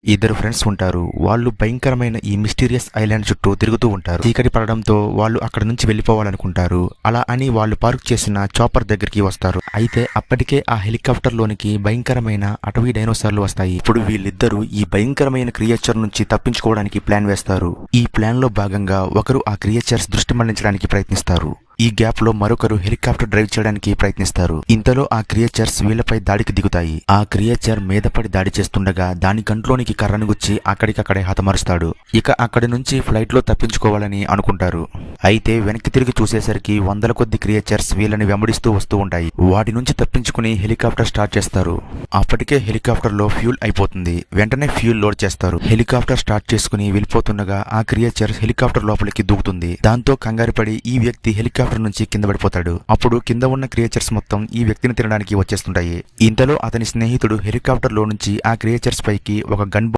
ఇద్దరు ఫ్రెండ్స్ ఉంటారు. వాళ్ళు భయంకరమైన ఈ మిస్టీరియస్ ఐలాండ్ చుట్టూ తిరుగుతూ ఉంటారు. చీకటి పడడంతో వాళ్ళు అక్కడ నుంచి వెళ్లిపోవాలనుకుంటారు. అలా అని వాళ్ళు పార్క్ చేసిన చాపర్ దగ్గరికి వస్తారు. అయితే అప్పటికే ఆ హెలికాప్టర్ లోనికి భయంకరమైన అటవీ డైనోసార్లు వస్తాయి. ఇప్పుడు వీళ్ళిద్దరూ ఈ భయంకరమైన క్రియేచర్ నుంచి తప్పించుకోవడానికి ప్లాన్ వేస్తారు. ఈ ప్లాన్ లో భాగంగా ఒకరు ఆ క్రియేచర్స్ దృష్టి మళ్లించడానికి ప్రయత్నిస్తారు. ఈ గ్యాప్ లో మరొకరు హెలికాప్టర్ డ్రైవ్ చేయడానికి ప్రయత్నిస్తారు. ఇంతలో ఆ క్రియేచర్స్ వీళ్లపై దాడికి దిగుతాయి. ఆ క్రియేచర్ మీద పడి దాడి చేస్తుండగా దాని కంట్లోనికి కర్రను గుచ్చి అక్కడికక్కడే హతమారుస్తాడు. ఇక అక్కడి నుంచి ఫ్లైట్ లో తప్పించుకోవాలని అనుకుంటారు. అయితే వెనక్కి తిరిగి చూసేసరికి వందల కొద్ది క్రియేచర్స్ వీళ్ళని వెంబడిస్తూ వస్తూ ఉంటాయి. వాటి నుంచి తప్పించుకుని హెలికాప్టర్ స్టార్ట్ చేస్తారు. అప్పటికే హెలికాప్టర్ లో ఫ్యూల్ అయిపోతుంది. వెంటనే ఫ్యూల్ లోడ్ చేస్తారు. హెలికాప్టర్ స్టార్ట్ చేసుకుని వెళ్ళిపోతుండగా ఆ క్రియేచర్ హెలికాప్టర్ లోపలికి దూకుతుంది. దాంతో కంగారుపడి ఈ వ్యక్తి హెలికాప్టర్ నుంచి కింద పడిపోతాడు. అప్పుడు కింద ఉన్న క్రియేచర్స్ మొత్తం ఈ వ్యక్తిని తినడానికి వచ్చేస్తుంటాయి. ఇంతలో అతని స్నేహితుడు హెలికాప్టర్ లో నుంచి ఆ క్రియేచర్స్ పైకి ఒక గన్